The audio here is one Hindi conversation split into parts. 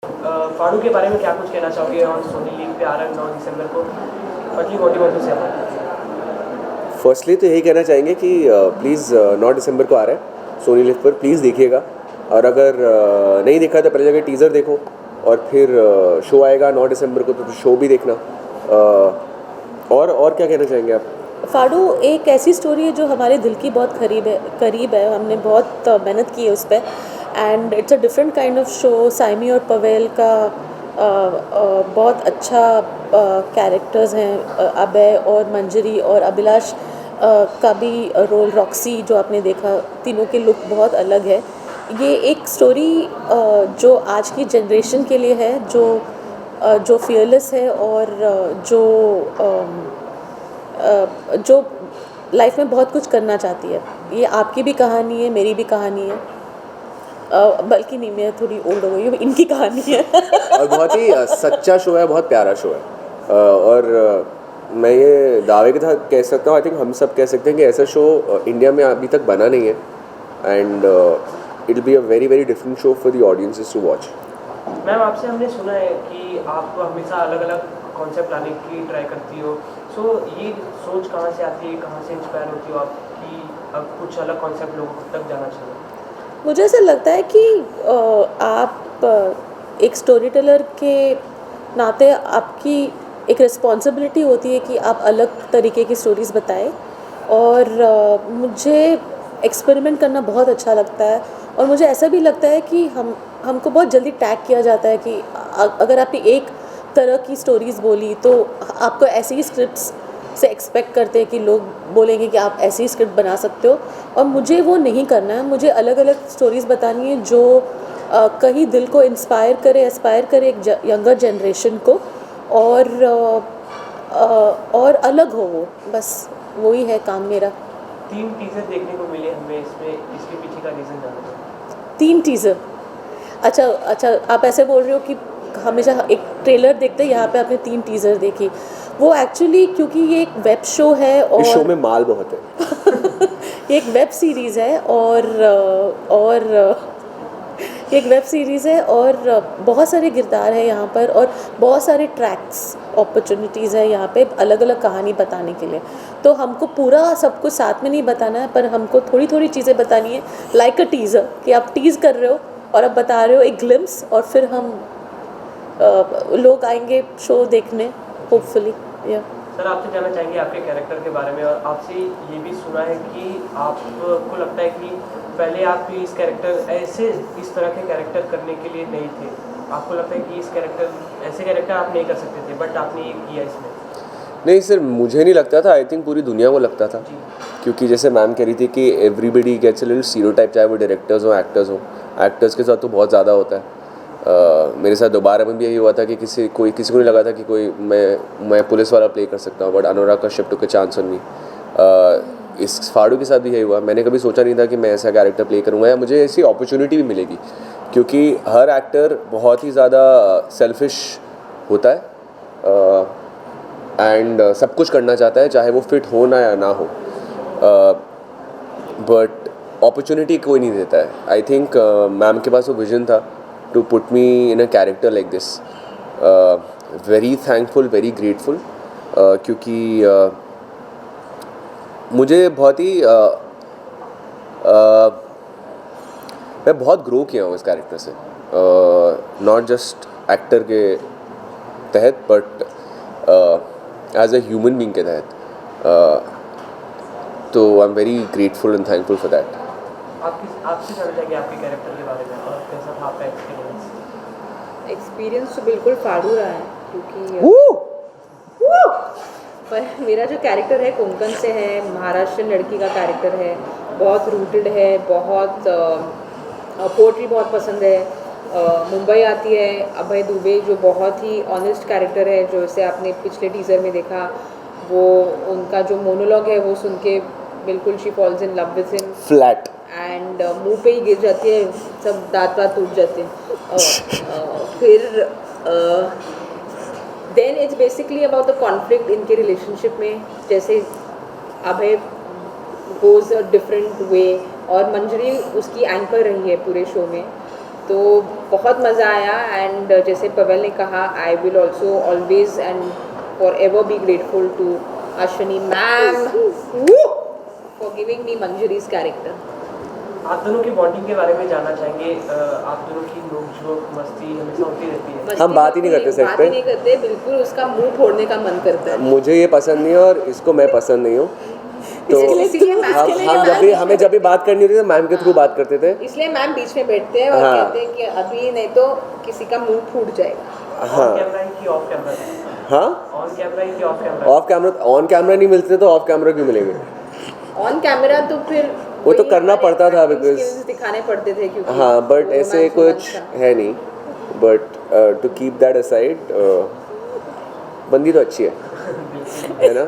फाड़ू के बारे में क्या कुछ कहना चाहोगे और सोनी लीव पे आ रहा है 9 दिसंबर को पतली मोटी मोटी से हमारे। फर्स्टली तो यही कहना चाहेंगे कि प्लीज़ 9 दिसंबर को आ रहा है सोनी लिव पर, प्लीज़ देखिएगा। और अगर नहीं देखा तो पहले जगह टीज़र देखो और फिर शो आएगा 9 दिसंबर को, तो शो भी देखना। और क्या कहना चाहेंगे आप? फाड़ू एक ऐसी स्टोरी है जो हमारे दिल की बहुत करीब है। हमने बहुत मेहनत की है उस पर, and it's a different kind of show. Saimi और पवेल का बहुत अच्छा कैरेक्टर्स हैं। अभय और मंजरी और अभिलाष का भी रोल, रॉक्सी जो आपने देखा, तीनों के लुक बहुत अलग है। ये एक स्टोरी जो आज की जनरेशन के लिए है, जो फियरलेस है और जो लाइफ में बहुत कुछ करना चाहती है। ये आपकी भी कहानी है, मेरी भी कहानी है, बल्कि नहीं, मैं थोड़ी ओल्ड हो गई हूँ, इनकी कहानी है। और बहुत ही सच्चा शो है, बहुत प्यारा शो है। और मैं ये दावे के साथ कह सकता हूँ, आई थिंक हम सब कह सकते हैं कि ऐसा शो इंडिया में अभी तक बना नहीं है। And it will be a very very different show for the audiences to watch. Ma'am, आपसे हमने सुना है कि आप हमेशा अलग अलग कॉन्सेप्ट लाने की ट्राई करती हो। सो ये सोच कहाँ से आती है, कहाँ से इंस्पायर होती हो आप कि अब कुछ अलग कॉन्सेप्ट लोगों तक जाना चाहिए? मुझे ऐसा लगता है कि आप एक स्टोरी टेलर के नाते आपकी एक रिस्पॉन्सिबिलिटी होती है कि आप अलग तरीके की स्टोरीज़ बताएं। और मुझे एक्सपेरिमेंट करना बहुत अच्छा लगता है। और मुझे ऐसा भी लगता है कि हमको बहुत जल्दी टैग किया जाता है कि अगर आपने एक तरह की स्टोरीज़ बोली तो आपको ऐसी ही स्क्रिप्ट्स से एक्सपेक्ट करते हैं कि लोग बोलेंगे कि आप ऐसी ही स्क्रिप्ट बना सकते हो। और मुझे वो नहीं करना है। मुझे अलग अलग स्टोरीज़ बतानी है जो कहीं दिल को एस्पायर करे एक यंगर जनरेशन को, और अलग हो वो, बस वही है काम मेरा। 3 टीजर देखने को मिले हमें इसमें, इसके पीछे का रीज़न जानना चाहूँ। 3 टीज़र? अच्छा, आप ऐसे बोल रहे हो कि हमेशा एक ट्रेलर देखते हैं, यहाँ पे आपने 3 टीज़र देखी। वो एक्चुअली क्योंकि ये एक वेब शो है और इस शो में माल बहुत है। ये एक वेब सीरीज़ है ये एक वेब सीरीज़ है और बहुत सारे किरदार हैं यहाँ पर, और बहुत सारे ट्रैक्स अपॉर्चुनिटीज़ है यहाँ पे अलग अलग कहानी बताने के लिए। तो हमको पूरा सब कुछ साथ में नहीं बताना है, पर हमको थोड़ी थोड़ी चीज़ें बतानी है, लाइक अ टीज़र, कि आप टीज़ कर रहे हो और अब बता रहे हो एक ग्लिम्स, और फिर हम लोग आएंगे शो देखने होपफुली। या सर, आपसे जानना चाहेंगे आपके कैरेक्टर के बारे में, और आपसे ये भी सुना है कि आपको लगता है कि पहले आप इस तरह के कैरेक्टर करने के लिए नहीं थे। आपको लगता है कि ऐसे कैरेक्टर आप नहीं कर सकते थे, बट आपने ये किया इसमें। नहीं सर, मुझे नहीं लगता था, आई थिंक पूरी दुनिया को लगता था। क्योंकि जैसे मैम कह रही थी कि everybody gets a little stereotype, चाहे वो डायरेक्टर्स हो एक्टर्स हो। एक्टर्स के साथ तो बहुत ज़्यादा होता है। मेरे साथ दोबारा में भी यही हुआ था कि किसी को नहीं लगा था कि मैं पुलिस वाला प्ले कर सकता हूँ, but Anurag Kashyap took a chance on me. इस फाड़ू के साथ भी यही हुआ। मैंने कभी सोचा नहीं था कि मैं ऐसा कैरेक्टर प्ले करूँगा या मुझे ऐसी अपॉर्चुनिटी भी मिलेगी, क्योंकि हर एक्टर बहुत ही ज़्यादा सेल्फिश होता है एंड सब कुछ करना चाहता है, चाहे वो फिट हो ना या ना हो। बट अपॉर्चुनिटी कोई नहीं देता है। आई थिंक मैम के पास वो विजन था to put me in a character like this. Very thankful, very grateful, क्योंकि मुझे बहुत ही मैं बहुत ग्रो किया हूँ इस कैरेक्टर से, नॉट जस्ट एक्टर के तहत but as a human being के तहत। तो I am very grateful and thankful for that. आपसे जानना चाहेंगे आपके कैरेक्टर के बारे में और कैसा था आपका एक्सपीरियंस तो बिल्कुल फाड़ू रहा है, क्योंकि पर मेरा जो कैरेक्टर है कोंकण से है, महाराष्ट्रियन लड़की का कैरेक्टर है, बहुत रूटेड है, बहुत पोएट्री बहुत पसंद है। मुंबई आती है अभय दुबे, जो बहुत ही ऑनेस्ट कैरेक्टर है, जो इसे आपने पिछले टीज़र में देखा। वो उनका जो मोनोलॉग है वो सुन के बिल्कुल she falls in love with him flat, and मुंह पे ही गिर जाती है, सब दांत वात टूट जाते हैं। फिर then it's basically about the conflict इनके रिलेशनशिप में, जैसे अभय गोज़ अ डिफरेंट वे और मंजरी उसकी एंकर रही है पूरे शो में। तो बहुत मज़ा आया एंड जैसे पवेल ने कहा I will also always and forever be grateful to Ashwini ma'am for giving me Manjari's character. आप दोनों की बॉन्डिंग के बारे में जानना चाहेंगे। आप दोनों की नोक-झोंक मस्ती हमेशा होती रहती है। मस्ती हम बात ही नहीं करते सेट बात पे। ही नहीं करते, बिल्कुल उसका मुंह फोड़ने का मन करता है। मुझे ये पसंद नहीं है और इसको मैं पसंद नहीं हूँ, तो इसलिए मैम हमें जब भी बात करनी होती है तो मैम के थ्रू बात करते थे। इसलिए मैम बीच में बैठते हैं और हाँ। कहते हैं कि अभी नहीं तो किसी का मुंह फूट जाएगा। हाँ ऑन कैमरा ही कि ऑफ कैमरा? हाँ, ऑन कैमरा ही कि ऑफ कैमरा? ऑन कैमरा नहीं मिलते तो ऑफ कैमरा क्यों मिलेंगे? ऑन कैमरा तो फिर वो तो वही करना हमारे पड़ता था acting because- skills दिखाने पड़ते थे क्योंकि हाँ, बट वो ऐसे romance कुछ था। है नहीं। But to keep that aside, बंदी तो अच्छी है ना?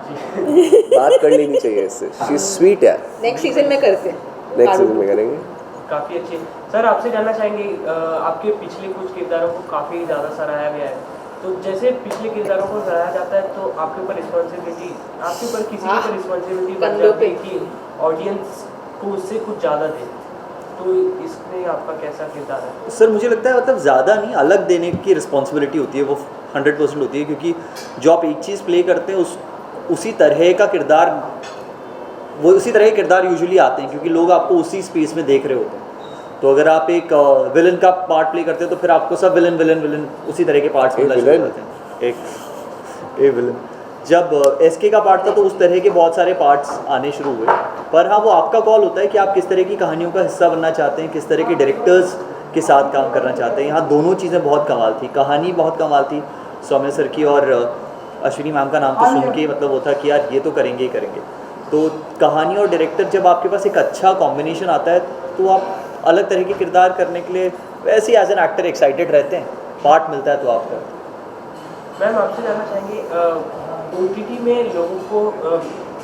बात कर लेनी चाहिए इससे। शी स्वीट है। नेक्स्ट सीजन में करते हैं। नेक्स्ट सीजन में करेंगे। काफ़ी अच्छे। सर आपसे जानना चाहेंगे, आपके पिछले कुछ किरदारों को काफ़ी ज़्यादा सराहा गया है, तो जैसे पिछले किरदारों को सराहा जाता है तो आपके ऊपर रिस्पॉन्सिबिलिटी, आपके ऊपर किसी के ऊपर रिस्पॉन्सिबिलिटी बन कंधों जाती पे। है कि ऑडियंस को उससे कुछ ज़्यादा दे, तो इसमें आपका कैसा किरदार है? सर मुझे लगता है मतलब ज़्यादा नहीं, अलग देने की रिस्पॉन्सिबिलिटी होती है, वो 100% होती है, क्योंकि जो आप एक चीज़ प्ले करते हैं उसी तरह का किरदार, वो उसी तरह के किरदार यूजुअली आते हैं क्योंकि लोग आपको उसी स्पेस में देख रहे होते हैं। तो अगर आप एक विलन का पार्ट प्ले करते हैं तो फिर आपको सब विलन विलन विलन उसी तरह के पार्ट्स मिलना शुरू हो जाते हैं। एक विलन जब एसके का पार्ट था तो उस तरह के बहुत सारे पार्ट्स आने शुरू हुए। पर हाँ, वो आपका कॉल होता है कि आप किस तरह की कहानियों का हिस्सा बनना चाहते हैं, किस तरह के डायरेक्टर्स के साथ काम करना चाहते हैं। यहाँ दोनों चीज़ें बहुत कमाल थी, कहानी बहुत कमाल थी सौम्या सर की, और अश्विनी मैम का नाम तो सुन के मतलब वो था कि यार ये तो करेंगे ही करेंगे। तो कहानी और डायरेक्टर जब आपके पास एक अच्छा कॉम्बिनेशन आता है तो आप अलग तरह के किरदार करने के लिए वैसे ही एज एन एक्टर एक्साइटेड रहते हैं, पार्ट मिलता है तो आप करते हैं। मैम आपसे जानना चाहेंगे, OTT में लोगों को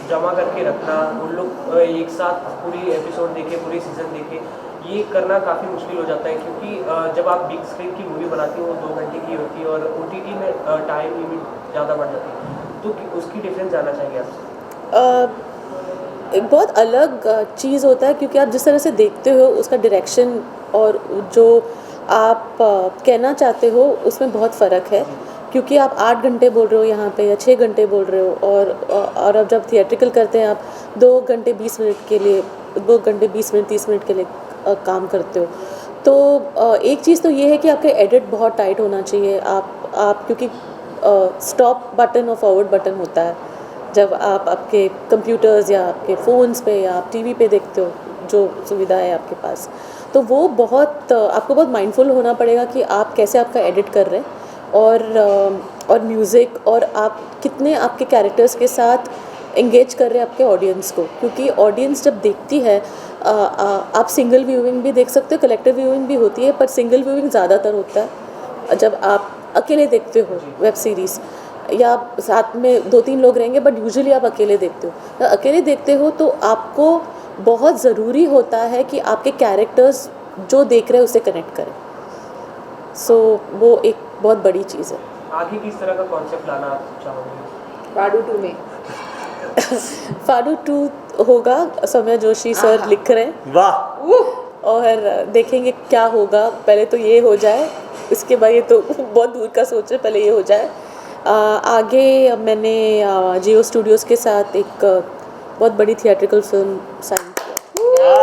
जमा करके रखना, उन लोग एक साथ पूरी एपिसोड देखे, पूरी सीज़न देखे, ये करना काफ़ी मुश्किल हो जाता है क्योंकि जब आप बिग स्क्रीन की मूवी बनाती हो वो 2 घंटे की होती है और OTT में टाइम लिमिट ज़्यादा बढ़ जाती है, तो उसकी डिफरेंस जानना चाहेंगे आपसे? एक बहुत अलग चीज़ होता है क्योंकि आप जिस तरह से देखते हो उसका डायरेक्शन और जो आप कहना चाहते हो उसमें बहुत फ़र्क है, क्योंकि आप 8 घंटे बोल रहे हो यहाँ पे या 6 घंटे बोल रहे हो, और अब जब थिएट्रिकल करते हैं आप 2 घंटे 20 मिनट के लिए, 2 घंटे 20 मिनट 30 मिनट के लिए काम करते हो। तो एक चीज़ तो ये है कि आपके एडिट बहुत टाइट होना चाहिए। आप क्योंकि स्टॉप बटन और फॉरवर्ड बटन होता है जब आप आपके कंप्यूटर्स या आपके फ़ोन्स पे या आप टीवी पे देखते हो, जो सुविधा है आपके पास, तो वो बहुत आपको बहुत माइंडफुल होना पड़ेगा कि आप कैसे आपका एडिट कर रहे हैं, और म्यूज़िक, और आप कितने आपके कैरेक्टर्स के साथ एंगेज कर रहे हैं आपके ऑडियंस को, क्योंकि ऑडियंस जब देखती है, आप सिंगल व्यूइंग भी देख सकते हो, कलेक्टिव व्यूइंग भी होती है, पर सिंगल व्यूइंग ज़्यादातर होता है जब आप अकेले देखते हो वेब सीरीज़, या साथ में 2-3 लोग रहेंगे बट यूजुअली आप अकेले देखते हो। तो अकेले देखते हो तो आपको बहुत ज़रूरी होता है कि आपके कैरेक्टर्स जो देख रहे हैं उससे कनेक्ट करें। सो वो एक बहुत बड़ी चीज़ है। आगे किस तरह का कॉन्सेप्ट लाना आप चाहोगे? फाड़ू 2 में फाड़ू 2 होगा, सौम्या जोशी सर लिख रहे हैं, वाह, और देखेंगे क्या होगा। पहले तो ये हो जाए, इसके बाद ये तो बहुत दूर का सोच रहे, पहले ये हो जाए। आगे मैंने जियो स्टूडियोज़ के साथ एक बहुत बड़ी थिएट्रिकल फिल्म साइन किया।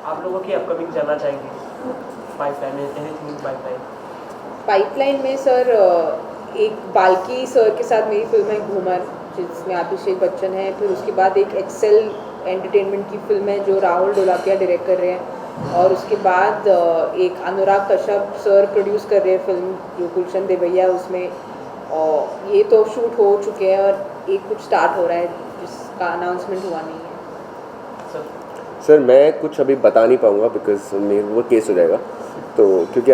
आप लोगों की अपकमिंग जानना चाहेंगे पाइपलाइन में, एनीथिंग पाइपलाइन? पाइपलाइन में सर एक बाल्की सर के साथ मेरी फिल्म है घूमर, जिसमें अभिषेक बच्चन है। फिर उसके बाद एक एक्सेल एंटरटेनमेंट की फिल्म है जो राहुल ढोलाकिया डायरेक्ट कर रहे हैं, और उसके बाद एक अनुराग कश्यप सर प्रोड्यूस कर रहे हैं फिल्म जो गुलशन देवैया उसमें, और ये तो शूट हो चुके हैं और एक कुछ स्टार्ट हो रहा है जिसका अनाउंसमेंट हुआ नहीं है। सर मैं कुछ अभी बता नहीं पाऊँगा बिकॉज मेरे वो केस हो जाएगा, तो क्योंकि